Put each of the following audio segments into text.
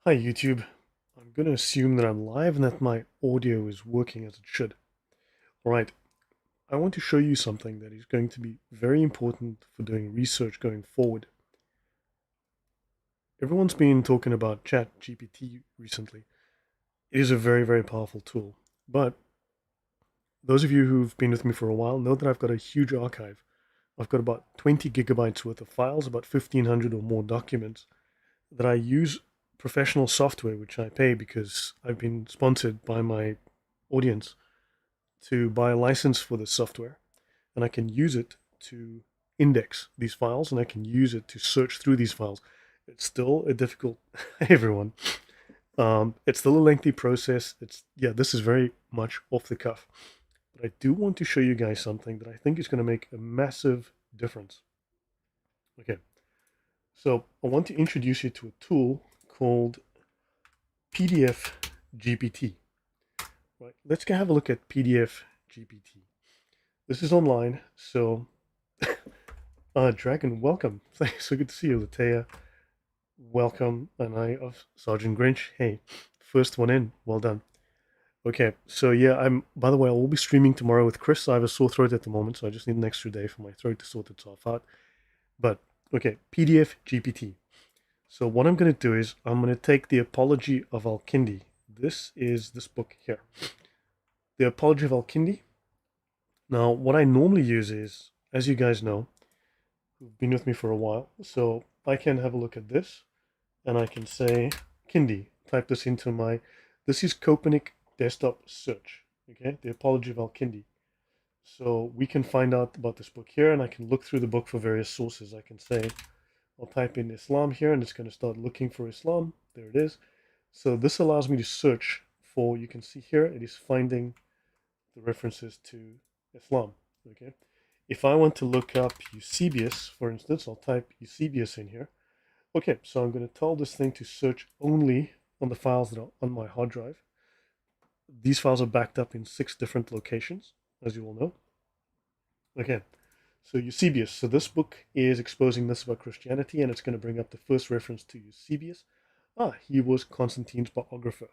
Hi YouTube. I'm going to assume that I'm live and that my audio is working as it should. Alright, I want to show you something that is going to be very important for doing research going forward. Everyone's been talking about ChatGPT recently. It is a very, very powerful tool. But those of you who've been with me for a while know that I've got a huge archive. I've got about 20 gigabytes worth of files, about 1,500 or more documents that I use professional software, which I pay because I've been sponsored by my audience to buy a license for this software, and I can use it to index these files, and I can use it to search through these files. It's still a difficult, hey everyone, it's still a lengthy process. This is very much off the cuff, but I do want to show you guys something that I think is going to make a massive difference. Okay, so I want to introduce you to a tool called PDF GPT. Right, let's go have a look at PDF GPT. This is online, so Dragon, welcome. Thanks, so good to see you, Latea. Welcome, and I of Sergeant Grinch. Hey, first one in. Well done. Okay, so yeah, by the way, I will be streaming tomorrow with Chris. I have a sore throat at the moment, so I just need an extra day for my throat to sort itself out. But okay, PDF GPT. So what I'm going to do is I'm going to take the Apology of Al-Kindi. This is this book here. The Apology of Al-Kindi. Now, what I normally use is, as you guys know, who've been with me for a while, so I can have a look at this, and I can say Kindi, type this into this is Copernic desktop search, okay, the Apology of Al-Kindi. So we can find out about this book here, and I can look through the book for various sources. I can say, I'll type in Islam here, and it's going to start looking for Islam. There it is. So this allows me to search for, you can see here, it is finding the references to Islam, okay. If I want to look up Eusebius, for instance, I'll type Eusebius in here. Okay, so I'm going to tell this thing to search only on the files that are on my hard drive. These files are backed up in 6 different locations, as you all know. Okay, so Eusebius. So this book is exposing myths about Christianity, and it's going to bring up the first reference to Eusebius. He was Constantine's biographer.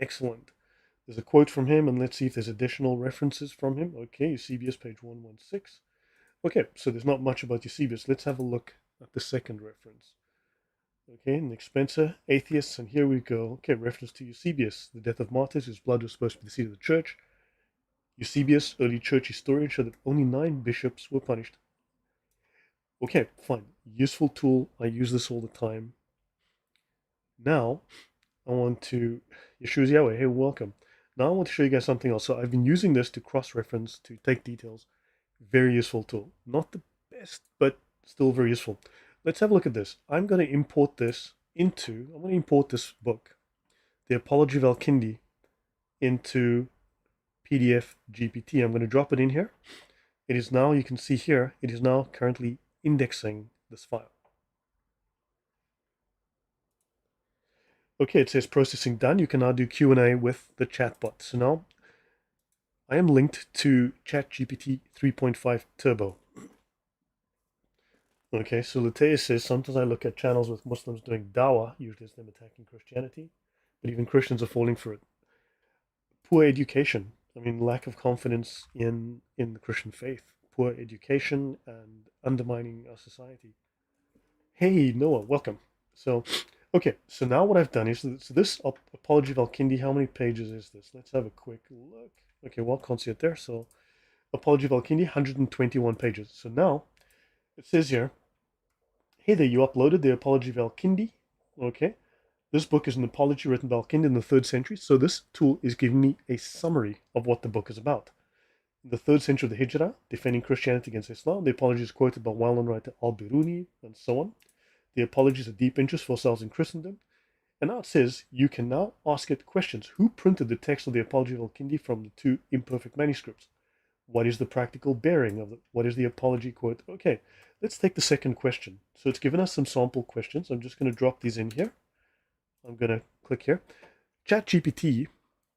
Excellent. There's a quote from him, and let's see if there's additional references from him. Okay, Eusebius, page 116. Okay, so there's not much about Eusebius. Let's have a look at the second reference. Okay, Nick Spencer, atheists, and here we go. Okay, reference to Eusebius, the death of martyrs, whose blood was supposed to be the seed of the church. Eusebius, early church historian, showed that only 9 bishops were punished. Okay, fine. Useful tool. I use this all the time. Now, I want to... Yeshua's Yahweh, hey, welcome. Now I want to show you guys something else. So I've been using this to cross-reference, to take details. Very useful tool. Not the best, but still very useful. Let's have a look at this. I'm going to import this book, The Apology of Al-Kindi, into PDF GPT. I'm going to drop it in here. It is now, you can see here, it is now currently indexing this file. Okay, it says processing done. You can now do Q&A with the chatbot. So now I am linked to ChatGPT 3.5 Turbo. Okay, so Latea says, sometimes I look at channels with Muslims doing dawah, usually it's them attacking Christianity, but even Christians are falling for it. Poor education. I mean, lack of confidence in the Christian faith. Poor education and undermining our society. Hey, Noah, welcome. So, okay, so now what I've done is, so this Apology of Al-Kindi, how many pages is this? Let's have a quick look. Okay, well, can't see it there. So, Apology of Al-Kindi, 121 pages. So now, it says here, hey there, you uploaded the Apology of Al-Kindi. Okay, this book is an apology written by Al-Kindi in the 3rd century. So this tool is giving me a summary of what the book is about. In the 3rd century of the Hijrah, defending Christianity against Islam, the apology is quoted by well-known writer Al-Biruni, and so on. The apology is a deep interest for ourselves in Christendom. And now it says, you can now ask it questions. Who printed the text of the Apology of Al-Kindi from the 2 imperfect manuscripts? What is the practical bearing of it? What is the apology quote? Okay, let's take the second question. So it's given us some sample questions. I'm just going to drop these in here. I'm going to click here. ChatGPT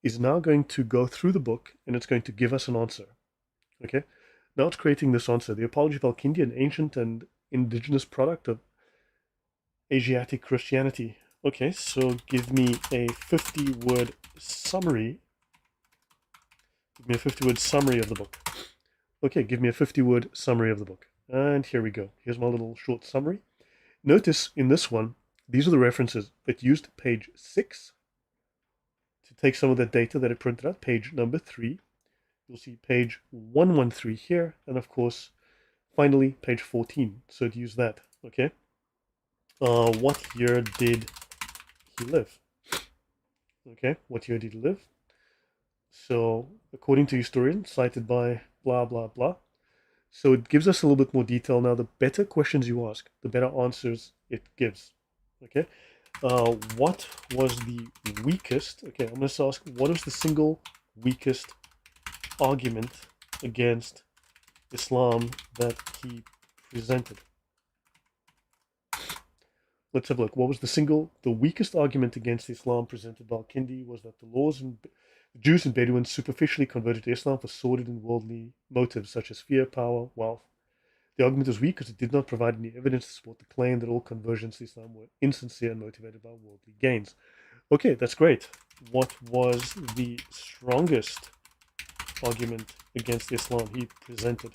is now going to go through the book, and it's going to give us an answer. Okay, now it's creating this answer. The Apology of Al-Kindi, an ancient and indigenous product of Asiatic Christianity. Okay, so give me a 50-word summary. Give me a 50-word summary of the book. Okay, give me a 50-word summary of the book. And here we go. Here's my little short summary. Notice in this one, these are the references. It used page 6 to take some of the data that it printed out, page number 3. You'll see page 113 here, and of course, finally, page 14. So it used that, okay? What year did he live? Okay, what year did he live? So, according to historian, cited by blah, blah, blah. So it gives us a little bit more detail. Now, the better questions you ask, the better answers it gives. Okay. What was the weakest? Okay, I'm going to ask, what was the single weakest argument against Islam that he presented? Let's have a look. What was the weakest argument against Islam presented by Al-Kindi was that the Jews and Bedouins superficially converted to Islam for sordid and worldly motives such as fear, power, wealth. The argument was weak because it did not provide any evidence to support the claim that all conversions to Islam were insincere and motivated by worldly gains. Okay, that's great. What was the strongest argument against Islam he presented?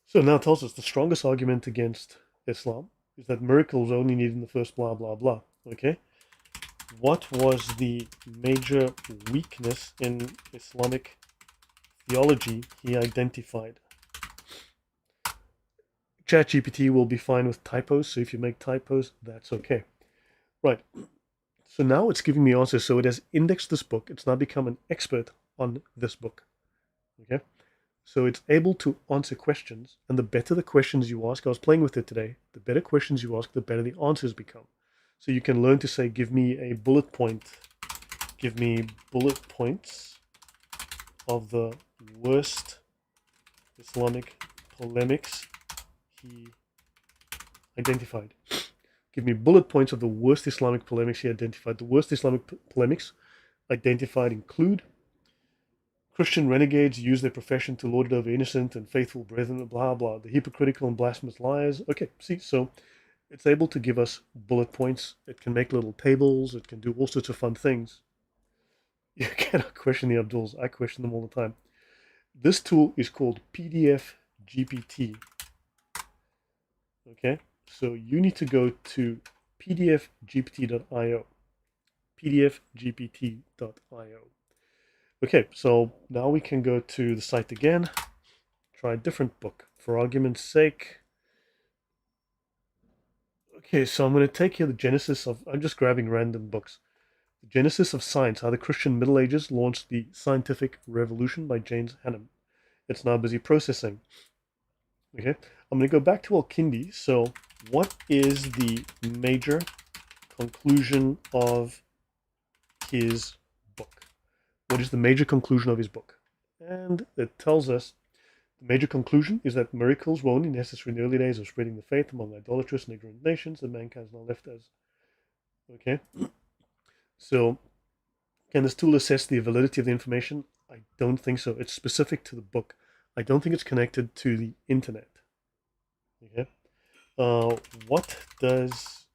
So now it tells us the strongest argument against Islam is that miracles only needed in the first blah blah blah. Okay? What was the major weakness in Islamic theology he identified? ChatGPT will be fine with typos, so if you make typos, that's okay. Right. So now it's giving me answers. So it has indexed this book. It's now become an expert on this book. Okay. So it's able to answer questions, and the better the questions you ask, I was playing with it today, the better questions you ask, the better the answers become. So you can learn to say, give me a bullet point, give me bullet points of the worst Islamic polemics he identified. Give me bullet points of the worst Islamic polemics he identified. The worst Islamic polemics identified include Christian renegades use their profession to lord it over innocent and faithful brethren, blah, blah. The hypocritical and blasphemous liars. Okay, see, so it's able to give us bullet points. It can make little tables. It can do all sorts of fun things. You cannot question the Abduls. I question them all the time. This tool is called PDF GPT. Okay, so you need to go to pdfgpt.io. pdfgpt.io. Okay, so now we can go to the site again. Try a different book for argument's sake. Okay, so I'm going to take here the Genesis of, I'm just grabbing random books. The Genesis of Science, How the Christian Middle Ages Launched the Scientific Revolution by James Hannam. It's now busy processing. Okay, I'm going to go back to Al-Kindi. So what is the major conclusion of his book? What is the major conclusion of his book? And it tells us the major conclusion is that miracles were only necessary in the early days of spreading the faith among idolatrous and ignorant nations that mankind is now left as. Okay, so can this tool assess the validity of the information? I don't think so. It's specific to the book. I don't think it's connected to the internet. Okay, what does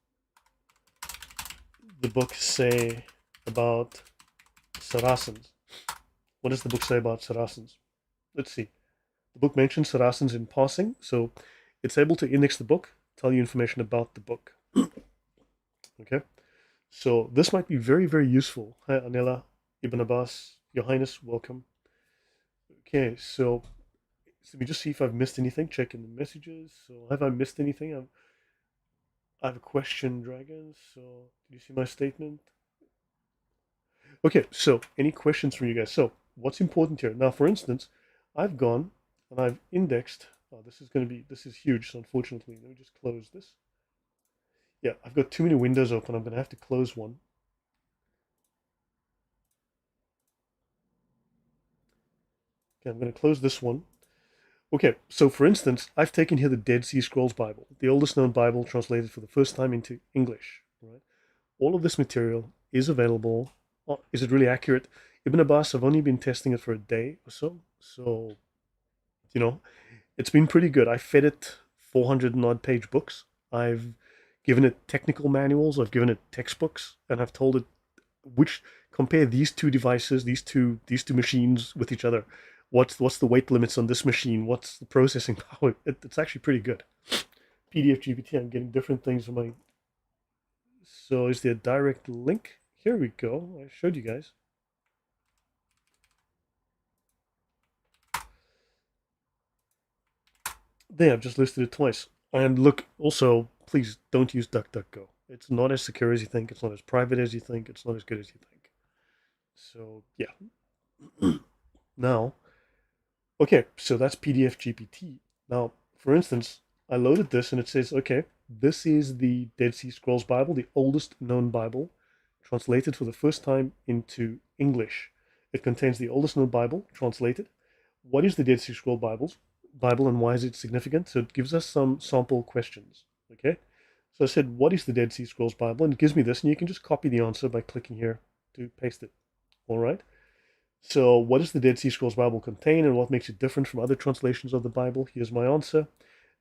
the book say about Saracens? What does the book say about Saracens? Let's see. The book mentions Saracens in passing, so it's able to index the book, tell you information about the book. Okay, so this might be very, very useful. Hi, Anela, Ibn Abbas, Your Highness, welcome. Okay, so let me just see if I've missed anything. Check in the messages. So have I missed anything? I have a question, Dragon. So did you see my statement? Okay, so any questions from you guys? So what's important here? Now, for instance, I've gone and I've indexed. Oh, this is huge. So unfortunately, let me just close this. Yeah, I've got too many windows open. I'm going to have to close one. Okay, I'm going to close this one. Okay, so for instance, I've taken here the Dead Sea Scrolls Bible, the oldest known Bible translated for the first time into English. Right? All of this material is available. Is it really accurate? Ibn Abbas, I've only been testing it for a day or so. So, you know, it's been pretty good. I fed it 400 and odd page books. I've given it technical manuals. I've given it textbooks, and I've told it which compare these two devices, these two machines with each other. What's the weight limits on this machine? What's the processing power? It's actually pretty good. PDF GPT. I'm getting different things from my. So is there a direct link? Here we go. I showed you guys. There, I've just listed it twice. And look, also, please don't use DuckDuckGo. It's not as secure as you think. It's not as private as you think. It's not as good as you think. So yeah. Now, okay, so that's PDF GPT. Now, for instance, I loaded this and it says, okay, this is the Dead Sea Scrolls Bible, the oldest known Bible, translated for the first time into English. It contains the oldest known Bible translated. What is the Dead Sea Scroll Bible and why is it significant? So it gives us some sample questions. Okay. So I said, what is the Dead Sea Scrolls Bible? And it gives me this, and you can just copy the answer by clicking here to paste it. All right. So what does the Dead Sea Scrolls Bible contain and what makes it different from other translations of the Bible? Here's my answer.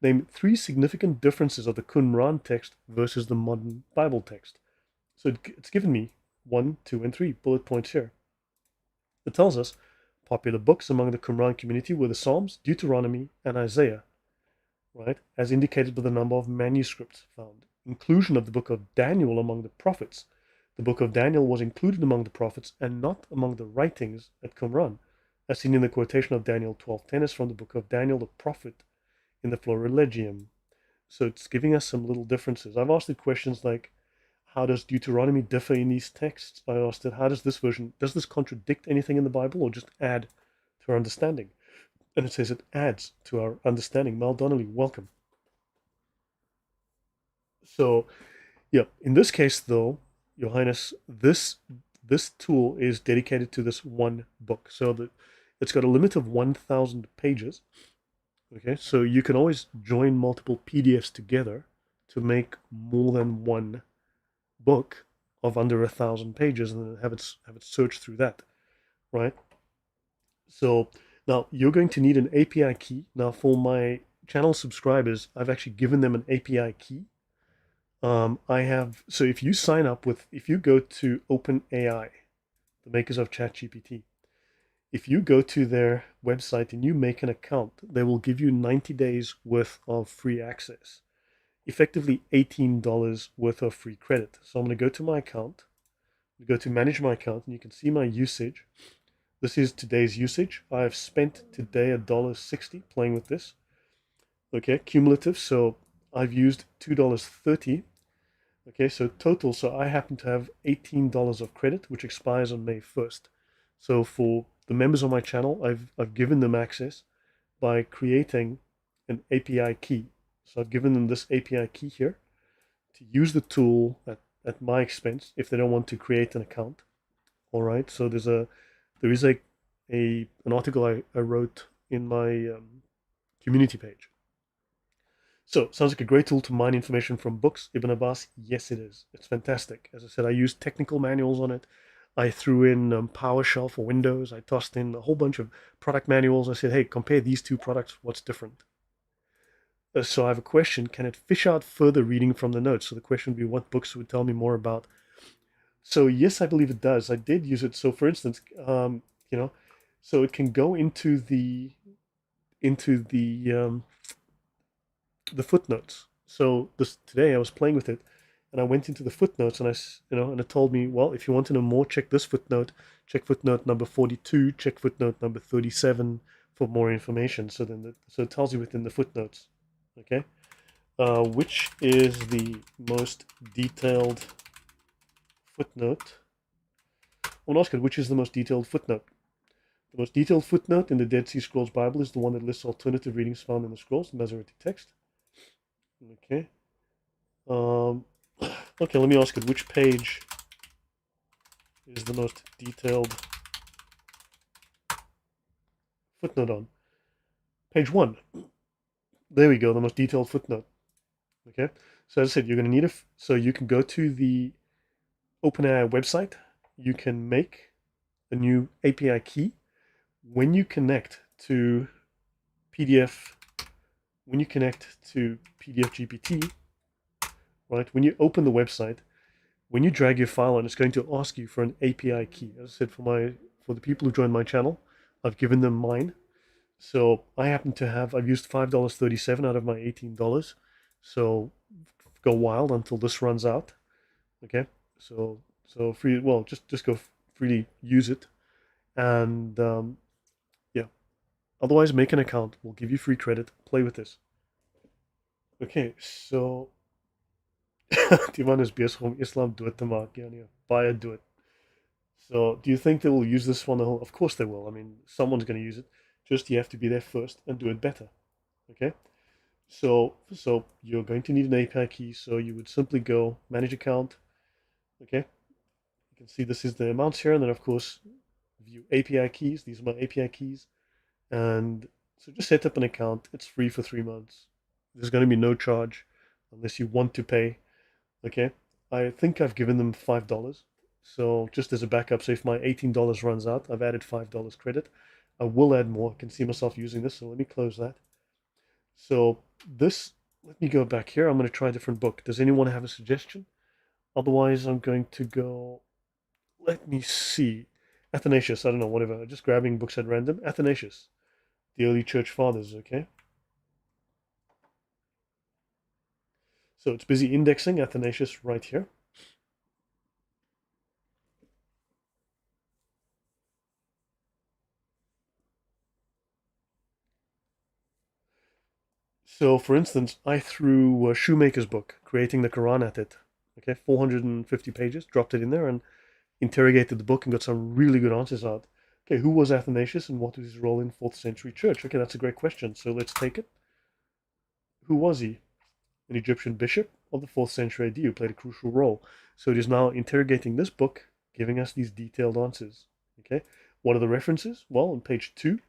Name 3 significant differences of the Qumran text versus the modern Bible text. So it's given me 1, 2, and 3 bullet points here. It tells us popular books among the Qumran community were the Psalms, Deuteronomy, and Isaiah, right, as indicated by the number of manuscripts found. Inclusion of the book of Daniel among the prophets. The book of Daniel was included among the prophets and not among the writings at Qumran, as seen in the quotation of Daniel 12:10 is from the book of Daniel the prophet in the Florilegium. So it's giving us some little differences. I've asked it questions like, how does Deuteronomy differ in these texts? I asked it, how does this contradict anything in the Bible or just add to our understanding? And it says it adds to our understanding. Mal Donnelly, welcome. So, yeah, in this case, though, Your Highness, this tool is dedicated to this one book. So that it's got a limit of 1,000 pages. Okay, so you can always join multiple PDFs together to make more than one book of under 1,000 pages and then have it search through that, right? So now you're going to need an API key. Now for my channel subscribers, I've actually given them an API key. So if you sign up if you go to OpenAI, the makers of ChatGPT, if you go to their website and you make an account, they will give you 90 days worth of free access, effectively $18 worth of free credit. So I'm going to go to my account, go to manage my account, and you can see my usage. This is today's usage. I've spent today $1.60 playing with this. Okay, cumulative. So I've used $2.30. Okay, so total. So I happen to have $18 of credit, which expires on May 1st. So for the members on my channel, I've given them access by creating an API key. So I've given them this API key here to use the tool at my expense if they don't want to create an account. All right. So there is an article I wrote in my community page. So sounds like a great tool to mine information from books. Ibn Abbas, yes, it is. It's fantastic. As I said, I used technical manuals on it. I threw in PowerShell for Windows. I tossed in a whole bunch of product manuals. I said, hey, compare these two products. What's different? So I have a question. Can it fish out further reading from the notes? So the question would be, what books would tell me more about? So yes, I believe it does. I did use it. So for instance, so it can go into the footnotes. So today I was playing with it, and I went into the footnotes, and and it told me, well, if you want to know more, check this footnote, check footnote number 42, check footnote number 37 for more information. So so it tells you within the footnotes, okay, which is the most detailed footnote. I want to ask it, which is the most detailed footnote? The most detailed footnote in the Dead Sea Scrolls Bible is the one that lists alternative readings found in the scrolls, the Masoretic text. Okay. Okay, let me ask it, which page is the most detailed footnote on? Page 1. There we go, the most detailed footnote. Okay. So as I said, you're going to need so you can go to the OpenAI website. You can make a new API key. When you connect to PDF when you connect to PDF GPT, right, when you open the website, when you drag your file on, it's going to ask you for an API key. As I said, for the people who join my channel, I've given them mine. So I happen to have, I've used $5.37 out of my $18. So go wild until this runs out. Okay. So free, well, just go freely use it. And yeah, otherwise make an account. We'll give you free credit. Play with this. Okay, so die man is bezig om Islam dood te maak. Ja nee, baie dood. So do you think they will use this one? Of course they will. I mean, someone's going to use it. Just you have to be there first and do it better. Okay? So you're going to need an API key. So you would simply go manage account. Okay? You can see this is the amounts here, and then of course view API keys. These are my API keys. And so just set up an account. It's free for 3 months. There's going to be no charge unless you want to pay. Okay. I think I've given them $5. So just as a backup, so if my $18 runs out, I've added $5 credit. I will add more. I can see myself using this. So let me close that. So this, let me go back here. I'm going to try a different book. Does anyone have a suggestion? Otherwise, I'm going to go, let me see. Athanasius, I don't know, whatever. Just grabbing books at random. Athanasius, the early church fathers, okay? So it's busy indexing Athanasius right here. So, for instance, I threw Shoemaker's book, Creating the Quran, at it. Okay, 450 pages, dropped it in there and interrogated the book and got some really good answers out. Okay, who was Athanasius and what was his role in 4th century church? Okay, that's a great question. So let's take it. Who was he? An Egyptian bishop of the 4th century AD who played a crucial role. So it is now interrogating this book, giving us these detailed answers. Okay, what are the references? Well, on page 2,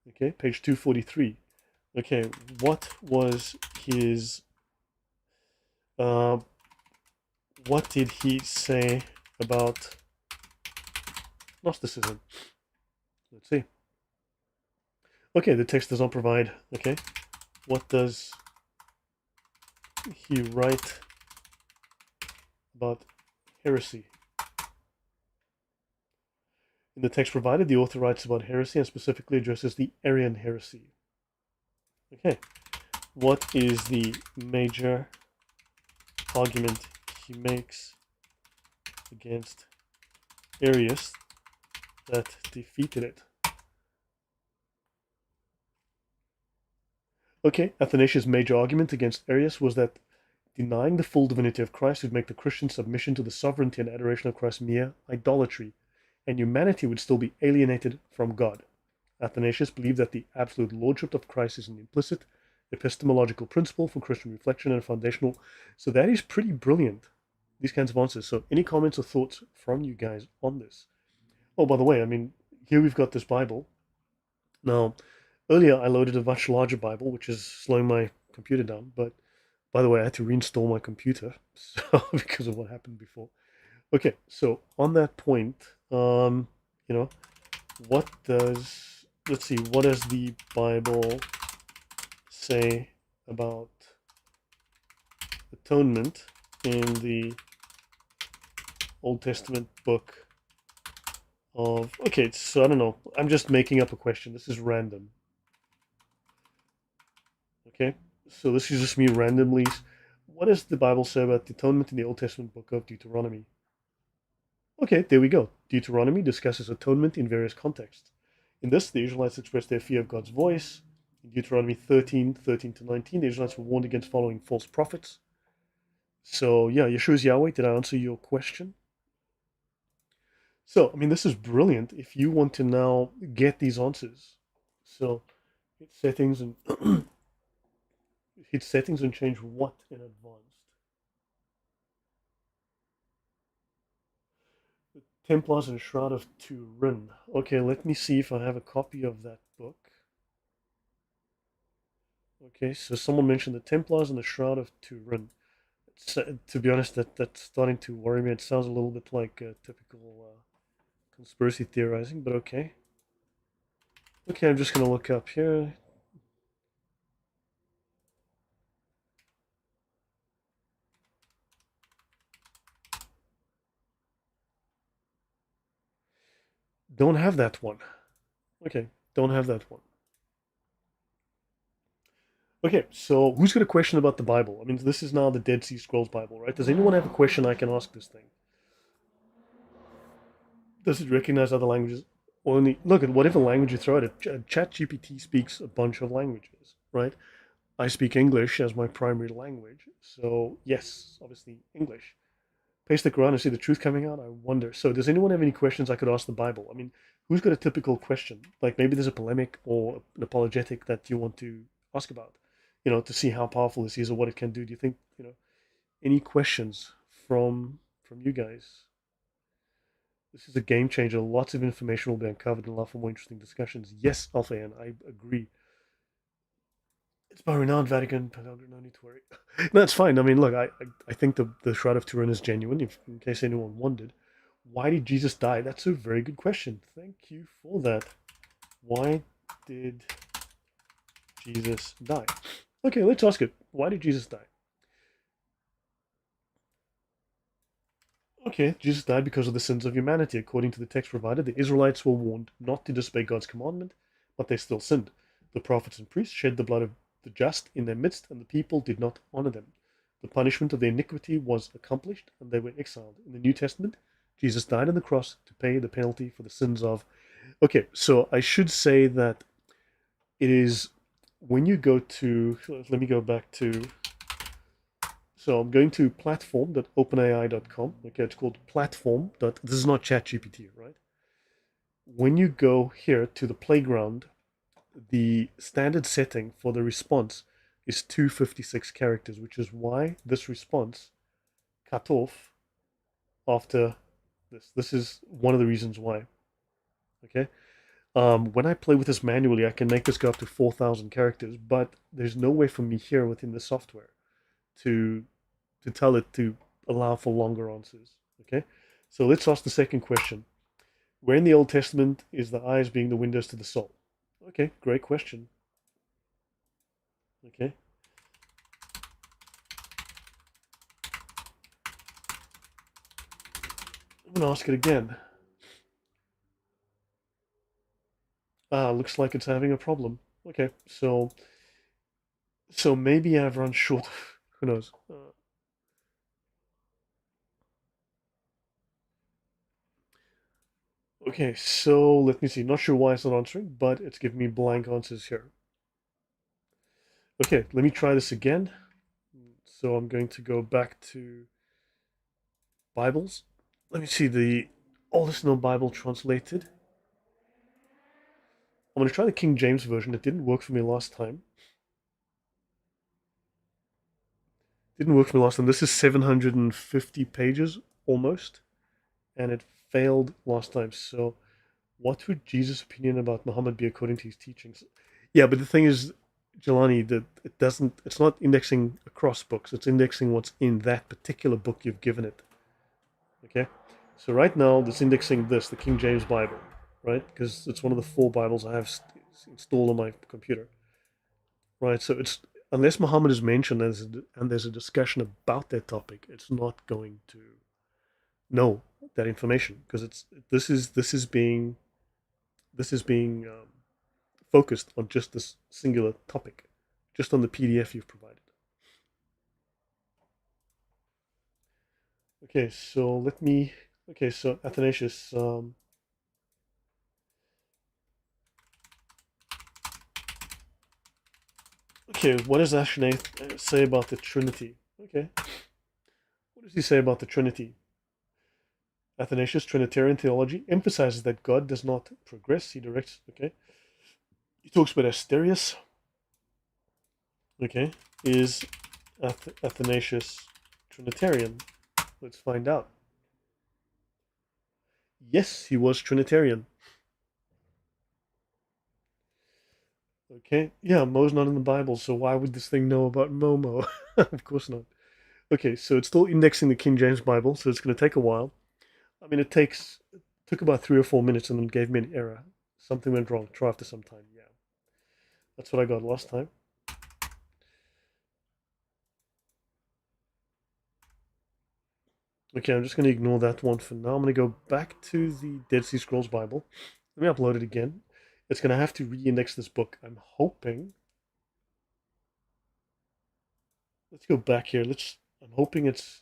okay, page 243. Okay, what was his, uh, what did he say about Gnosticism? Let's see. Okay, the text does not provide, okay, what does he write about heresy? In the text provided, the author writes about heresy and specifically addresses the Arian heresy. Okay, what is the major argument he makes against Arius that defeated it? Okay, Athanasius' major argument against Arius was that denying the full divinity of Christ would make the Christian submission to the sovereignty and adoration of Christ mere idolatry, and humanity would still be alienated from God. Athanasius believed that the absolute lordship of Christ is an implicit epistemological principle for Christian reflection and foundational. So that is pretty brilliant, these kinds of answers. So any comments or thoughts from you guys on this? Oh, by the way, I mean, here we've got this Bible. Now, earlier I loaded a much larger Bible, which is slowing my computer down, but by the way, I had to reinstall my computer so, because of what happened before. Okay, so on that point, you know, what does, let's see, what does the Bible say about atonement in the Old Testament book of, okay, so I don't know, I'm just making up a question. This is random. Okay, so this is just me randomly. What does the Bible say about the atonement in the Old Testament book of Deuteronomy? Okay, there we go. Deuteronomy discusses atonement in various contexts. In this, the Israelites expressed their fear of God's voice. In Deuteronomy 13 to 19, the Israelites were warned against following false prophets. So yeah, Yeshua's Yahweh, did I answer your question? So, I mean, this is brilliant if you want to now get these answers. So, hit settings and hit settings and change what in advanced. The Templars and Shroud of Turin. Okay, let me see if I have a copy of that book. Okay, so someone mentioned the Templars and the Shroud of Turin. To be honest, that's starting to worry me. It sounds a little bit like typical conspiracy theorizing, but okay. Okay, I'm just gonna look up here. Don't have that one. Okay, don't have that one. Okay, so who's got a question about the Bible? I mean, this is now the Dead Sea Scrolls Bible, right? Does anyone have a question I can ask this thing? Does it recognize other languages? Only look at whatever language you throw at it. ChatGPT speaks a bunch of languages, right? I speak English as my primary language, so yes, obviously English. Paste the Quran and see the truth coming out. I wonder. So, does anyone have any questions I could ask the Bible? I mean, who's got a typical question? Like maybe there's a polemic or an apologetic that you want to ask about, to see how powerful this is or what it can do. Do you think, any questions from you guys? This is a game changer. Lots of information will be uncovered and a lot for more interesting discussions. Yes, Alpha, I agree. It's by renowned Vatican. No need to worry. No, it's fine. I mean, look, I think the Shroud of Turin is genuine. If, in case anyone wondered, why did Jesus die? That's a very good question. Thank you for that. Why did Jesus die? Okay, let's ask it. Why did Jesus die? Okay, Jesus died because of the sins of humanity. According to the text provided, the Israelites were warned not to disobey God's commandment, but they still sinned. The prophets and priests shed the blood of the just in their midst, and the people did not honor them. The punishment of their iniquity was accomplished, and they were exiled. In the New Testament, Jesus died on the cross to pay the penalty for the sins of. Okay, so I should say that it is when you go to. Let me go back to. So I'm going to platform.openai.com. Okay, it's called platform. This is not ChatGPT, right? When you go here to the playground, the standard setting for the response is 256 characters, which is why this response cut off after this. This is one of the reasons why. Okay. When I play with this manually, I can make this go up to 4,000 characters, but there's no way for me here within the software to tell it to allow for longer answers. Okay, so let's ask the second question. Where in the Old Testament is the eyes being the windows to the soul? Okay, great question. Okay, I'm gonna ask it again. Looks like it's having a problem. Okay, so maybe I've run short. Who knows? Okay, so let me see. Not sure why it's not answering, but it's giving me blank answers here. Okay, let me try this again. So I'm going to go back to Bibles. Let me see the oldest known Bible translated. I'm going to try the King James version. It didn't work for me last time. Didn't work for me last time. This is 750 pages almost, and it failed last time. So, what would Jesus' opinion about Muhammad be according to his teachings? Yeah, but the thing is, Jelani, that it doesn't. It's not indexing across books. It's indexing what's in that particular book you've given it. Okay. So right now, it's indexing this, the King James Bible, right? Because it's one of the four Bibles I have installed on my computer. Right, so it's unless Muhammad is mentioned and there's a discussion about that topic, it's not going to know that information because it's this is being focused on just this singular topic, just on the PDF you've provided. Okay, so let me. Okay, so Athanasius. Okay, what does Ashnath say about the Trinity? Okay, what does he say about the Trinity? Athanasius' Trinitarian theology emphasizes that God does not progress, he directs. Okay. He talks about Asterius. Okay. Is Athanasius Trinitarian? Let's find out. Yes, he was Trinitarian. Okay. Yeah, Mo's not in the Bible, so why would this thing know about Momo? Of course not. Okay, so it's still indexing the King James Bible, so it's going to take a while. I mean, it took about 3 or 4 minutes and then gave me an error. Something went wrong. Try after some time. Yeah, that's what I got last time. Okay, I'm just going to ignore that one for now. I'm going to go back to the Dead Sea Scrolls Bible. Let me upload it again. It's going to have to re-index this book. I'm hoping. Let's go back here. I'm hoping it's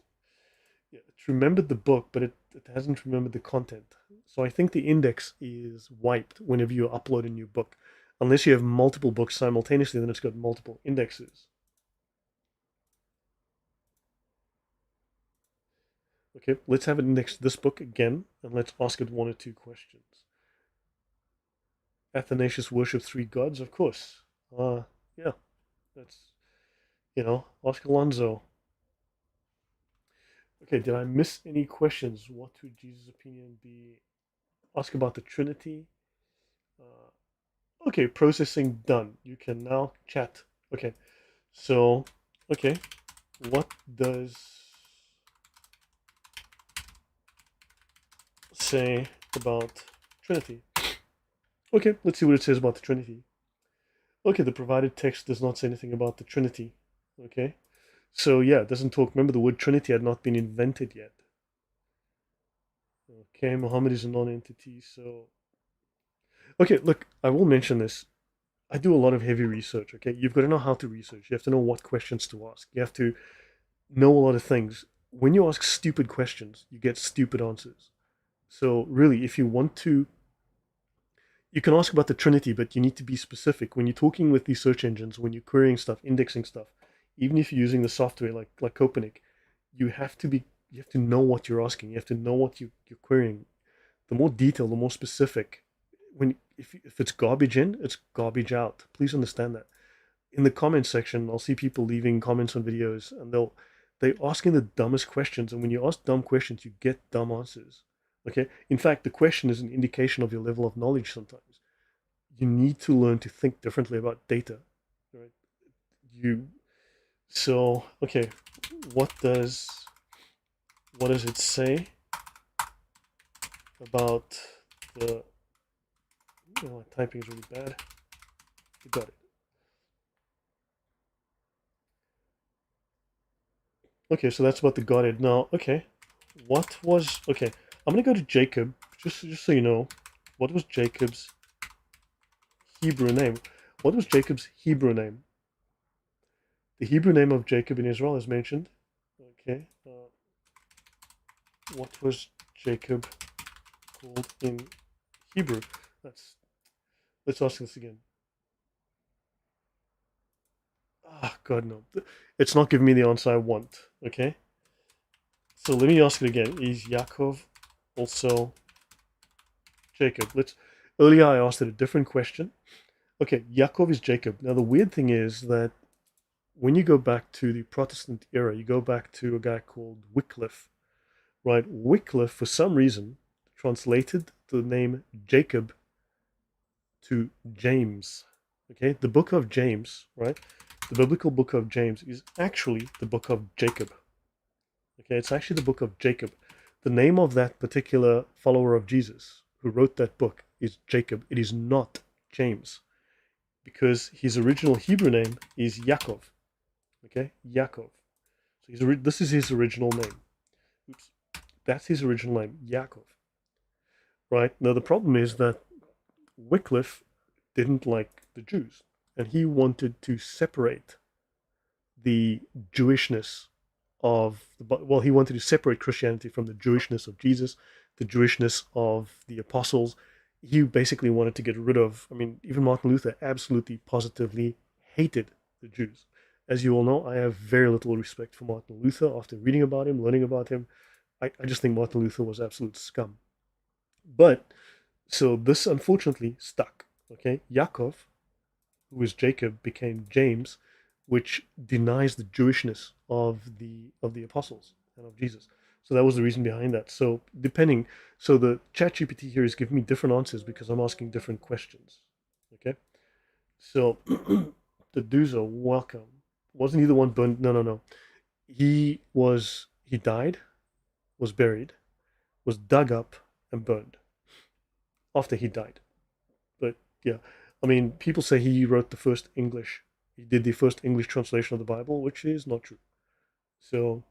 remembered the book, but it hasn't remembered the content. So I think the index is wiped whenever you upload a new book. Unless you have multiple books simultaneously, then it's got multiple indexes. Okay, let's have it index this book again, and let's ask it one or two questions. Athanasius worshipped three gods, of course. Yeah, that's, ask Alonso. Okay, did I miss any questions? What would Jesus' opinion be? Ask about the Trinity. Okay, processing done. You can now chat. Okay, so, okay, what does say about Trinity? Okay, let's see what it says about the Trinity. Okay, the provided text does not say anything about the Trinity. Okay, so yeah, it doesn't talk. Remember, the word Trinity had not been invented yet. Okay, Muhammad is a non-entity, so okay, look, I will mention this. I do a lot of heavy research, okay? You've got to know how to research. You have to know what questions to ask. You have to know a lot of things. When you ask stupid questions, you get stupid answers. So, really, if you want to, you can ask about the Trinity, but you need to be specific. When you're talking with these search engines, when you're querying stuff, indexing stuff, even if you're using the software like Copernic, you have to know what you're asking. You have to know what you're querying. The more detailed, the more specific. If it's garbage in, it's garbage out. Please understand that. In the comments section, I'll see people leaving comments on videos, and they asking the dumbest questions. And when you ask dumb questions, you get dumb answers. Okay. In fact, the question is an indication of your level of knowledge. Sometimes you need to learn to think differently about data. Right. You. So okay. What does what does it say about the? Oh, typing is really bad. You got it. Okay, so that's about the Godhead. Now, okay, okay? I'm gonna go to Jacob, just so you know, what was Jacob's Hebrew name? What was Jacob's Hebrew name? The Hebrew name of Jacob in Israel is mentioned. Okay, what was Jacob called in Hebrew? Let's ask this again. Ah, God no, it's not giving me the answer I want. Okay, so let me ask it again. Is Yaakov also Jacob? Earlier I asked it a different question. Okay, Yaakov is Jacob. Now the weird thing is that when you go back to the Protestant era, you go back to a guy called Wycliffe, right? Wycliffe, for some reason, translated the name Jacob to James. Okay, the book of James, right? The biblical book of James is actually the book of Jacob. Okay, it's actually the book of Jacob. The name of that particular follower of Jesus who wrote that book is Jacob. It is not James, because his original Hebrew name is Yaakov. Okay, Yaakov. So this is his original name. Oops, that's his original name, Yaakov. Right now, the problem is that Wycliffe didn't like the Jews, and he wanted to separate the Jewishness he wanted to separate Christianity from the Jewishness of Jesus, the Jewishness of the apostles. He basically wanted to get rid of, I mean, even Martin Luther absolutely positively hated the Jews. As you all know, I have very little respect for Martin Luther after reading about him, learning about him. I just think Martin Luther was absolute scum. But so this unfortunately stuck. Okay, Yaakov, who was Jacob, became James, which denies the Jewishness of the apostles and of Jesus. So that was the reason behind that. So the ChatGPT here is giving me different answers because I'm asking different questions. Okay, so the Duzo, welcome. Wasn't he the one burned? No, no, no. He died, was buried, was dug up and burned after he died. But yeah, I mean, people say he wrote the first English. He did the first English translation of the Bible, which is not true. So,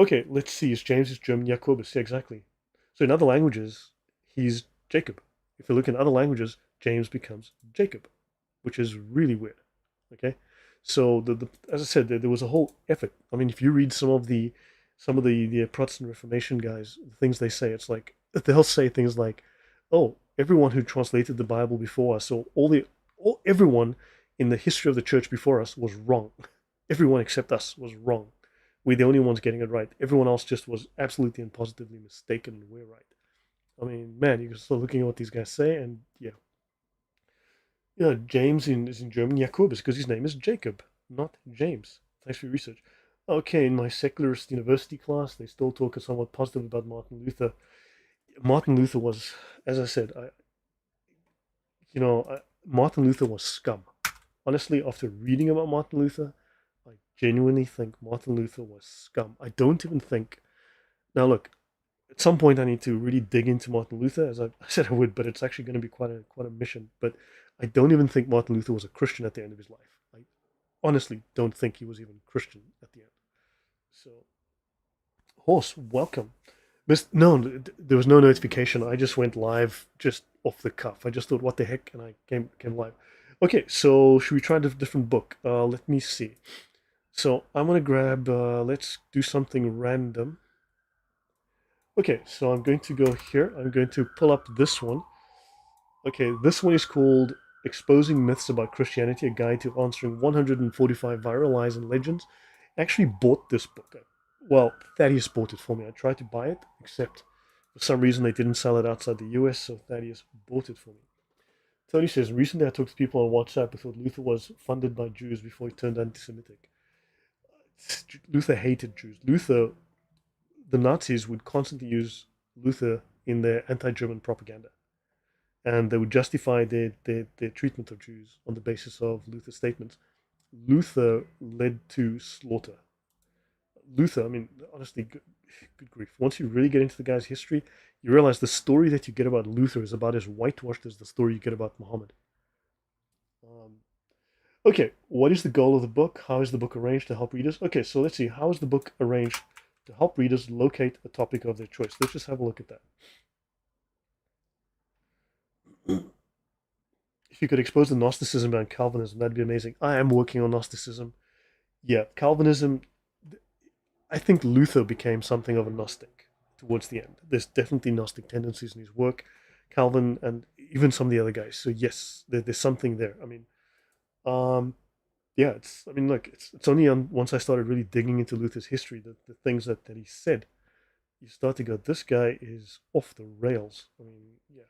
Okay, let's see. Is James is German Jacobus? Yeah, exactly. So in other languages, he's Jacob. If you look in other languages, James becomes Jacob, which is really weird. Okay, so as I said, there was a whole effort. I mean, if you read some of the Protestant Reformation guys, the things they say, it's like they'll say things like, "Oh, everyone who translated the Bible before us, or everyone in the history of the church before us was wrong. Everyone except us was wrong. We're the only ones getting it right. Everyone else just was absolutely and positively mistaken, and we're right." I mean, man, you can start looking at what these guys say, and yeah, yeah, James is in German Jakobus because his name is Jacob, not James. Thanks for your research. Okay, in my secularist university class, they still talk somewhat positive about Martin Luther. Martin Luther was, as I said, Martin Luther was scum. Honestly, after reading about Martin Luther, I genuinely think Martin Luther was scum. I don't even think. Now, look, at some point I need to really dig into Martin Luther, as I said I would, but it's actually going to be quite a mission. But I don't even think Martin Luther was a Christian at the end of his life. I honestly don't think he was even Christian at the end. So, Horse, welcome. No, there was no notification. I just went live just off the cuff. I just thought, what the heck, and I came live. Okay, so should we try a different book? Let me see. So I'm gonna grab. Let's do something random. Okay, so I'm going to go here. I'm going to pull up this one. Okay, this one is called Exposing Myths About Christianity, a guide to answering 145 viral lies and legends. I actually bought this book. Well, Thaddeus bought it for me. I tried to buy it, except for some reason they didn't sell it outside the US, so Thaddeus bought it for me. Tony says, recently I talked to people on WhatsApp who thought Luther was funded by Jews before he turned anti-Semitic. Luther hated Jews. The Nazis would constantly use Luther in their anti-German propaganda, and they would justify their treatment of Jews on the basis of Luther's statements. Luther led to slaughter. Luther, I mean, honestly, good grief. Once you really get into the guy's history, you realize the story that you get about Luther is about as whitewashed as the story you get about Muhammad. Um, okay, what is the goal of the book? How is the book arranged to help readers? Okay, so let's see. How is the book arranged to help readers locate a topic of their choice? Let's just have a look at that. If you could expose the Gnosticism and Calvinism, that'd be amazing. I am working on Gnosticism. Yeah, Calvinism, I think Luther became something of a Gnostic towards the end. There's definitely Gnostic tendencies in his work, Calvin, and even some of the other guys. So yes, there's something there. I mean, um, yeah, I mean, look, it's only once I started really digging into Luther's history, the things that he said, you start to go, this guy is off the rails. I mean, yeah.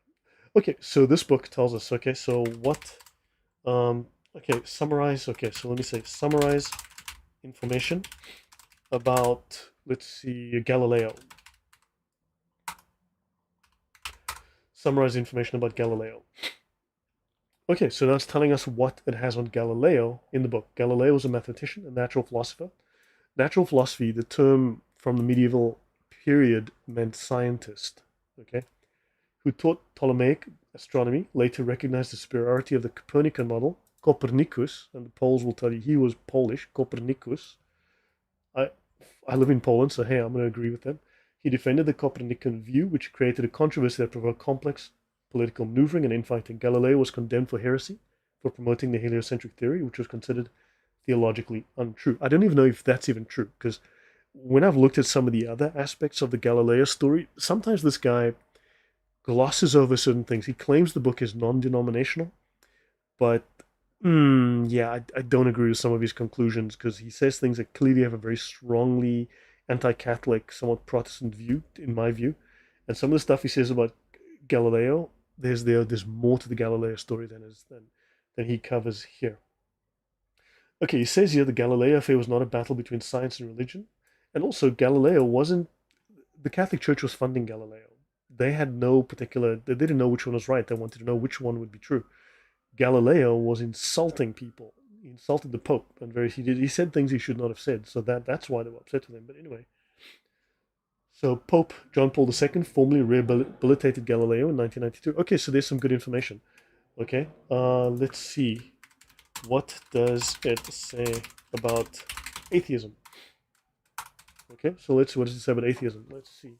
Okay, so this book tells us, okay, so what, okay, summarize, okay, so let me say, summarize information about, let's see, Galileo. Summarize information about Galileo. Okay, so that's telling us what it has on Galileo in the book. Galileo was a mathematician, a natural philosopher. Natural philosophy, the term from the medieval period, meant scientist, okay, who taught Ptolemaic astronomy, later recognized the superiority of the Copernican model, Copernicus, and the Poles will tell you he was Polish, Copernicus. I, I live in Poland, so hey, I'm going to agree with them. He defended the Copernican view, which created a controversy that provoked complex political maneuvering and infighting. Galileo was condemned for heresy for promoting the heliocentric theory, which was considered theologically untrue. I don't even know if that's even true, because when I've looked at some of the other aspects of the Galileo story, sometimes this guy glosses over certain things. He claims the book is non-denominational, but yeah, I don't agree with some of his conclusions because he says things that clearly have a very strongly anti-Catholic, somewhat Protestant view, in my view. And some of the stuff he says about Galileo, there's more to the Galileo story than he covers here. Okay, he says here the Galileo affair was not a battle between science and religion, and also Galileo wasn't. The Catholic Church was funding Galileo. They had no particular. They didn't know which one was right. They wanted to know which one would be true. Galileo was insulting people. He insulted the Pope, and he said things he should not have said. So that's why they were upset with him. But anyway, so Pope John Paul II formally rehabilitated Galileo in 1992. Okay, so there's some good information. Okay, let's see. What does it say about atheism? Okay, so let's see, what does it say about atheism? Let's see.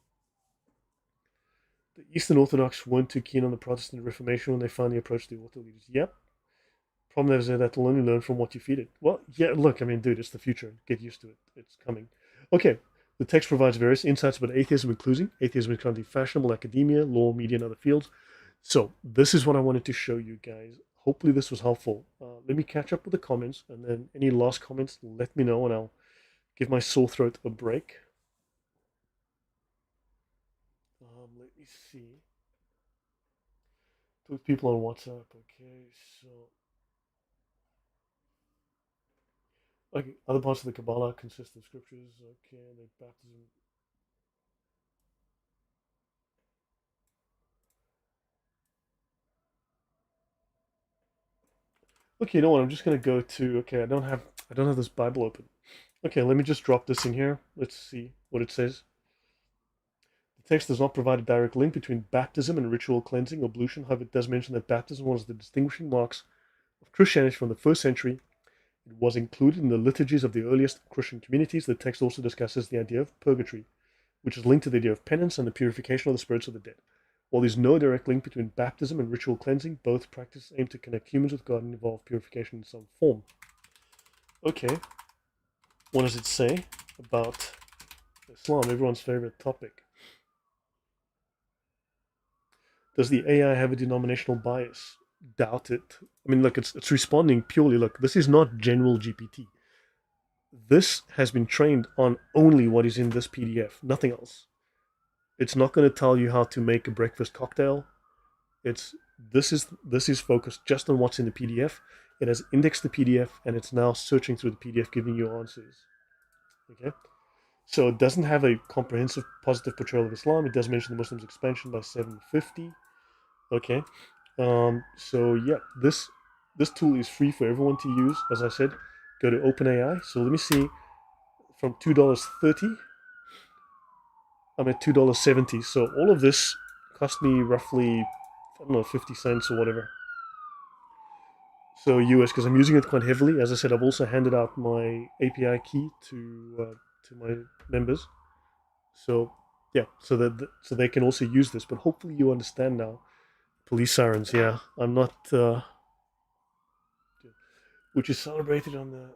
The Eastern Orthodox weren't too keen on the Protestant Reformation when they finally approached the author leaders. Yep. Problem is that will only learn from what you feed it. Well, yeah, look, I mean, dude, it's the future. Get used to it. It's coming. Okay, the text provides various insights about atheism, including atheism is currently fashionable in academia, law, media, and other fields. So this is what I wanted to show you guys. Hopefully this was helpful. Let me catch up with the comments, and then any last comments, let me know, and I'll give my sore throat a break. Let me see. With people on WhatsApp. Okay, so okay, other parts of the Kabbalah consist of scriptures. Okay, like baptism. Okay, you know what? I'm just gonna go to. Okay, I don't have this Bible open. Okay, let me just drop this in here. Let's see what it says. The text does not provide a direct link between baptism and ritual cleansing or ablution. However, it does mention that baptism was the distinguishing marks of Christianity from the first century. It was included in the liturgies of the earliest Christian communities. The text also discusses the idea of purgatory, which is linked to the idea of penance and the purification of the spirits of the dead. While there's no direct link between baptism and ritual cleansing, both practices aim to connect humans with God and involve purification in some form. Okay, what does it say about Islam, everyone's favorite topic? Does the AI have a denominational bias? Doubt it. I mean, look, it's responding purely. Look, this is not general GPT. This has been trained on only what is in this PDF, nothing else. It's not going to tell you how to make a breakfast cocktail. It's this is focused just on what's in the PDF. It has indexed the PDF and it's now searching through the PDF, giving you answers. Okay, so it doesn't have a comprehensive positive portrayal of Islam. It does mention the Muslims' expansion by 750. Okay, so yeah, this tool is free for everyone to use. As I said, go to OpenAI. So let me see, from $2.30, I'm at $2.70. So all of this cost me roughly, I don't know, 50 cents or whatever. So US, because I'm using it quite heavily. As I said, I've also handed out my API key to my members. So yeah, so they can also use this. But hopefully you understand now. Police sirens, yeah. I'm not. Which is celebrated on the.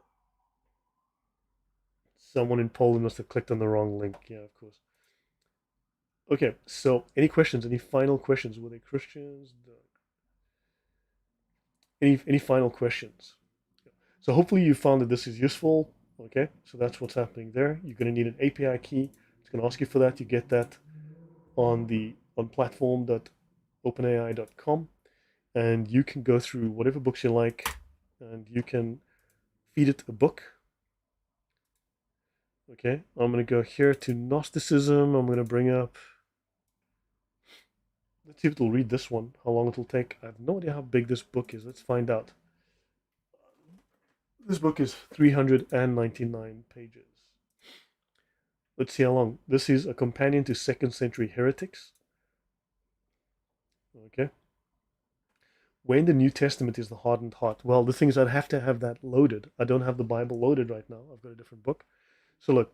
Someone in Poland must have clicked on the wrong link. Yeah, of course. Okay, so any questions? Any final questions? Were they Christians? Any final questions? So hopefully you found that this is useful. Okay, so that's what's happening there. You're going to need an API key. It's going to ask you for that. You get that on platform.openai.com, and you can go through whatever books you like, and you can feed it a book. Okay, I'm going to go here to Gnosticism. I'm going to bring up. Let's see if it'll read this one. How long it'll take. I have no idea how big this book is. Let's find out. This book is 399 pages. Let's see how long. This is a companion to second century heretics. Okay. When the New Testament is the hardened heart. Well, the thing is, I'd have to have that loaded. I don't have the Bible loaded right now. I've got a different book. So look,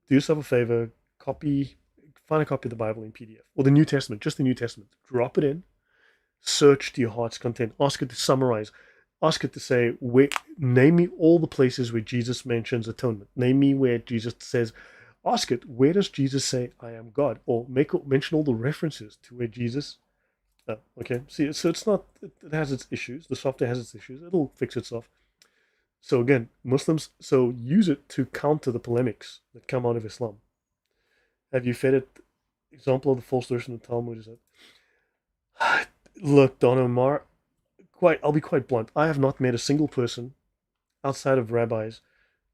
do yourself a favor, find a copy of the Bible in PDF or the New Testament, just the New Testament. Drop it in, search to your heart's content, ask it to summarize, ask it to say, name me all the places where Jesus mentions atonement. Name me where Jesus says, ask it, where does Jesus say, I am God? Or mention all the references to where Jesus. Okay, see, so it's not, it has its issues. The software has its issues. It'll fix itself. So again, Muslims, so use it to counter the polemics that come out of Islam. Have you fed it? Example of the false version of the Talmud is that. Look, Don Omar, I'll be quite blunt. I have not met a single person outside of rabbis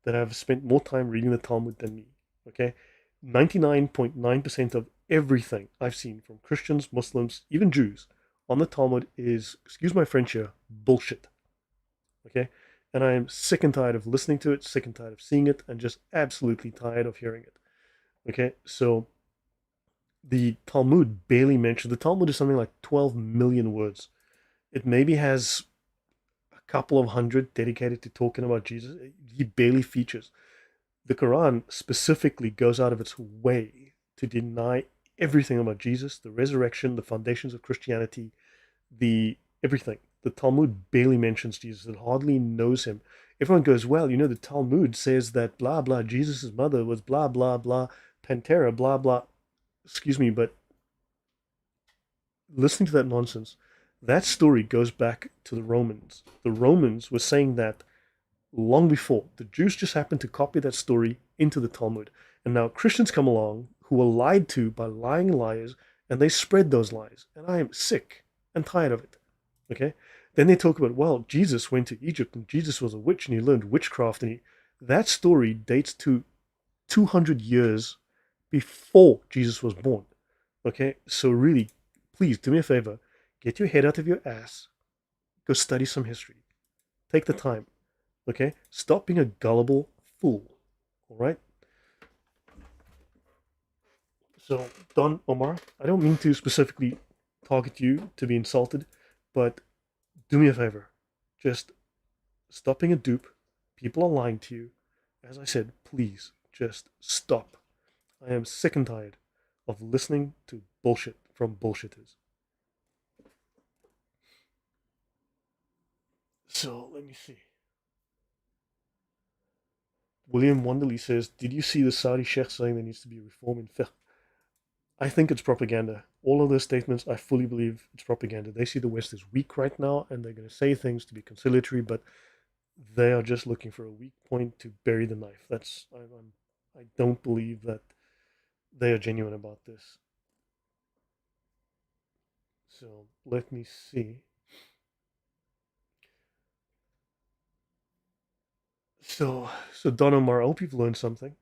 that have spent more time reading the Talmud than me. Okay, 99.9% of everything I've seen from Christians, Muslims, even Jews on the Talmud is, excuse my French here, bullshit. Okay, and I am sick and tired of listening to it, sick and tired of seeing it, and just absolutely tired of hearing it. Okay, so the Talmud barely mentioned. The Talmud is something like 12 million words. It maybe has a couple of hundred dedicated to talking about Jesus. He barely features. The Quran specifically goes out of its way to deny everything about Jesus, the resurrection, the foundations of Christianity, the everything. The Talmud barely mentions Jesus. It hardly knows him. Everyone goes, well, the Talmud says that blah blah Jesus' mother was blah blah blah Pantera blah blah. Excuse me, but listening to that nonsense, that story goes back to the Romans. The Romans were saying that long before. The Jews just happened to copy that story into the Talmud. And now Christians come along who were lied to by lying liars, and they spread those lies. And I am sick and tired of it. Okay? Then they talk about, well, Jesus went to Egypt and Jesus was a witch and he learned witchcraft. That story dates to 200 years before Jesus was born. Okay? So really, please do me a favor. Get your head out of your ass. Go study some history. Take the time. Okay? Stop being a gullible fool. All right? So, Don Omar, I don't mean to specifically target you to be insulted, but do me a favor. Just stop being a dupe. People are lying to you. As I said, please just stop. I am sick and tired of listening to bullshit from bullshitters. So, let me see. William Wonderly says, did you see the Saudi sheikh saying there needs to be reform in fiqh? I think it's propaganda. All of those statements, I fully believe it's propaganda. They see the West as weak right now, and they're going to say things to be conciliatory, but they are just looking for a weak point to bury the knife. I don't believe that they are genuine about this. So let me see. So Don Omar, I hope you've learned something.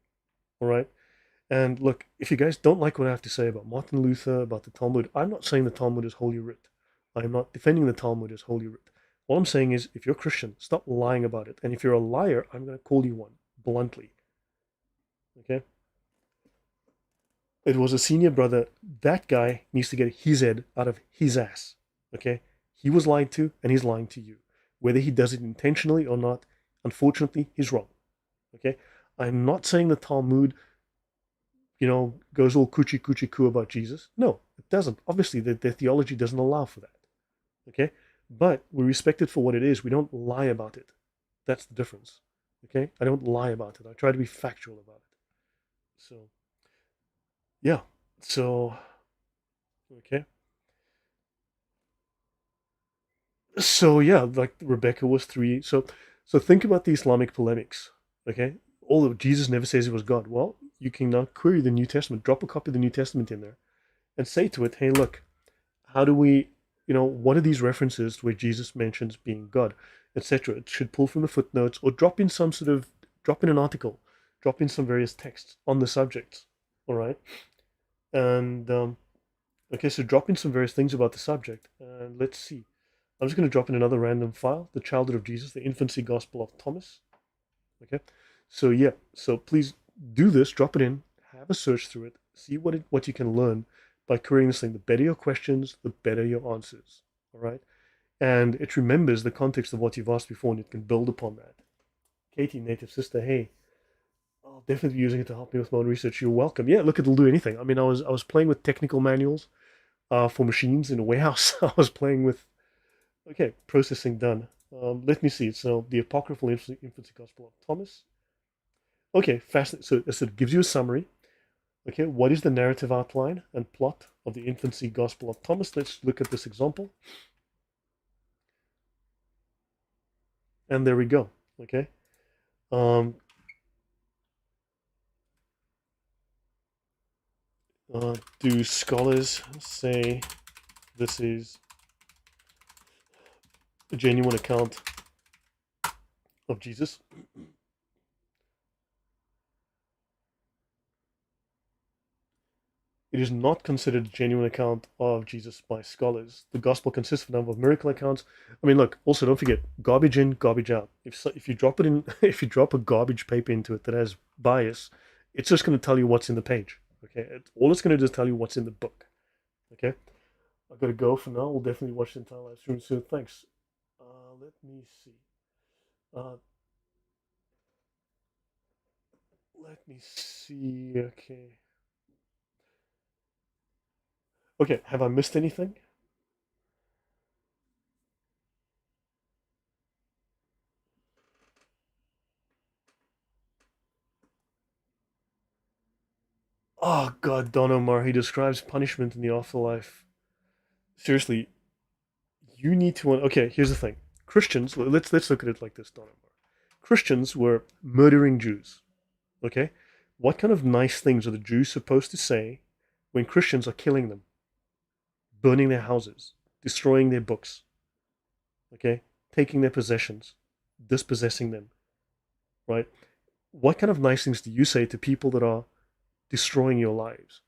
All right. And look, if you guys don't like what I have to say about Martin Luther, about the Talmud, I'm not saying the Talmud is holy writ. I'm not defending the Talmud as holy writ. All I'm saying is, if you're a Christian, stop lying about it. And if you're a liar, I'm going to call you one bluntly. Okay? It was a senior brother. That guy needs to get his head out of his ass. Okay? He was lied to, and he's lying to you. Whether he does it intentionally or not, unfortunately, he's wrong. Okay? I'm not saying the Talmud goes all coochie coochie coo about Jesus. No, it doesn't. Obviously, their theology doesn't allow for that. Okay? But we respect it for what it is. We don't lie about it. That's the difference. Okay? I don't lie about it. I try to be factual about it. So, yeah. So, okay. So, yeah, like Rebecca was three. So think about the Islamic polemics. Okay? Although Jesus never says he was God. Well, you can now query the New Testament. Drop a copy of the New Testament in there and say to it, hey, look, how do we, what are these references where Jesus mentions being God, etc.? It should pull from the footnotes or drop in an article, drop in some various texts on the subject. All right. And, okay, so drop in some various things about the subject. And let's see. I'm just going to drop in another random file, the childhood of Jesus, the infancy gospel of Thomas. Okay. So, yeah. So please do this, drop it in, have a search through it, see what you can learn by querying this thing. The better your questions, the better your answers. All right. And it remembers the context of what you've asked before and it can build upon that. Katie, native sister, hey, I'll definitely be using it to help me with my own research. You're welcome. Yeah, look, it'll do anything. I mean, I was playing with technical manuals for machines in a warehouse. I was playing with, okay, processing done. Let me see. So the apocryphal infancy gospel of Thomas. Okay, fascinating. So it gives you a summary. Okay, what is the narrative outline and plot of the infancy gospel of Thomas? Let's look at this example. And there we go. Okay. Um, do scholars say this is a genuine account of Jesus? It is not considered a genuine account of Jesus by scholars. The gospel consists of a number of miracle accounts. I mean, look. Also, don't forget, garbage in, garbage out. If you drop it in, if you drop a garbage paper into it that has bias, it's just going to tell you what's in the page. Okay, all it's going to do is tell you what's in the book. Okay, I've got to go for now. We'll definitely watch the entire live stream soon. Thanks. Let me see. Uh, Let me see. Okay. Okay, have I missed anything? Oh God, Don Omar, he describes punishment in the afterlife. Seriously, you need to. Okay, here's the thing. Christians, let's look at it like this, Don Omar. Christians were murdering Jews. Okay, what kind of nice things are the Jews supposed to say when Christians are killing them, burning their houses, destroying their books? Okay, taking their possessions, dispossessing them. Right? What kind of nice things do you say to people that are destroying your lives?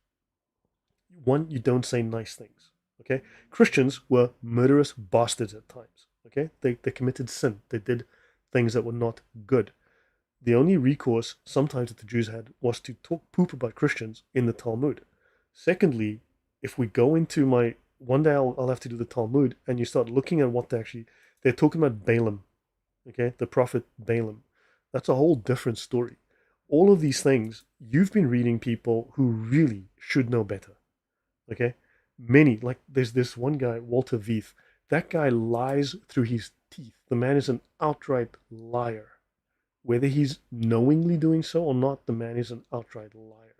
One, you don't say nice things. Okay, Christians were murderous bastards at times. Okay, they committed sin. They did things that were not good. The only recourse sometimes that the Jews had was to talk poop about Christians in the Talmud. Secondly, if we go into my one day I'll have to do the Talmud and you start looking at what they're talking about Balaam, okay, the prophet Balaam. That's a whole different story. All of these things you've been reading people who really should know better. Okay, many like there's this one guy Walter Veith. That guy lies through his teeth. The man is an outright liar. Whether he's knowingly doing so or not, the man is an outright liar.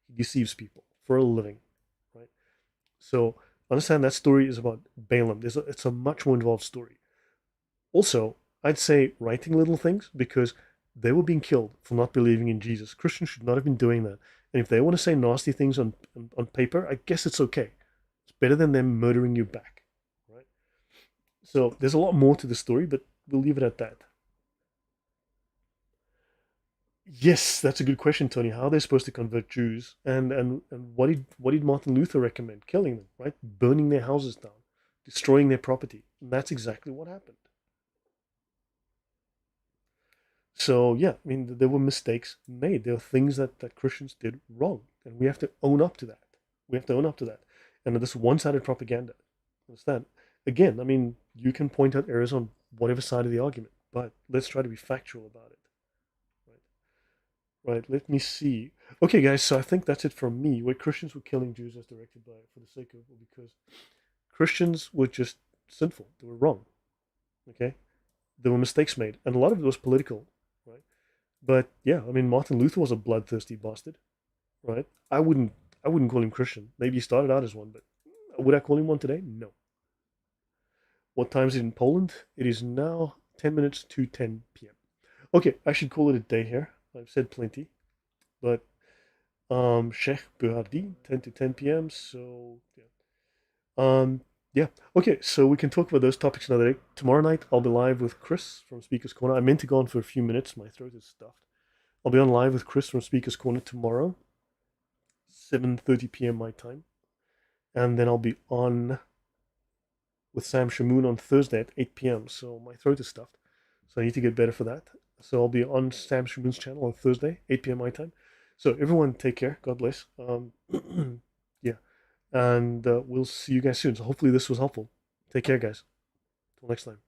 He deceives people for a living, right? So understand that story is about Balaam. It's a much more involved story. Also, I'd say writing little things because they were being killed for not believing in Jesus. Christians should not have been doing that. And if they want to say nasty things on paper, I guess it's okay. It's better than them murdering you back, right? So there's a lot more to the story, but we'll leave it at that. Yes, that's a good question, Tony. How are they supposed to convert Jews? And what did Martin Luther recommend? Killing them, right? Burning their houses down, destroying their property. And that's exactly what happened. So yeah, I mean there were mistakes made. There were things that Christians did wrong, and we have to own up to that. We have to own up to that. And this one-sided propaganda. Understand? Again, I mean, you can point out errors on whatever side of the argument, but let's try to be factual about it. Right? Right, let me see. Okay, guys, so I think that's it from me. Where Christians were killing Jews as directed by, for the sake of, or because Christians were just sinful. They were wrong. Okay, there were mistakes made, and a lot of it was political, right? But yeah, I mean, Martin Luther was a bloodthirsty bastard, right? I wouldn't call him Christian. Maybe he started out as one, but would I call him one today? No. What time is it in Poland? It is now 10 minutes to 10 p.m. Okay, I should call it a day here. I've said plenty, but Sheikh Buhardi, 10 to 10 p.m. So, yeah. Yeah. Okay, so we can talk about those topics another day. Tomorrow night, I'll be live with Chris from Speaker's Corner. I meant to go on for a few minutes. My throat is stuffed. I'll be on live with Chris from Speaker's Corner tomorrow, 7:30 p.m. my time. And then I'll be on with Sam Shamoon on Thursday at 8 p.m. So my throat is stuffed. So I need to get better for that. So I'll be on Sam Shamoon's channel on Thursday, 8 p.m. my time. So everyone take care. God bless. Yeah. And we'll see you guys soon. So hopefully this was helpful. Take care, guys. Till next time.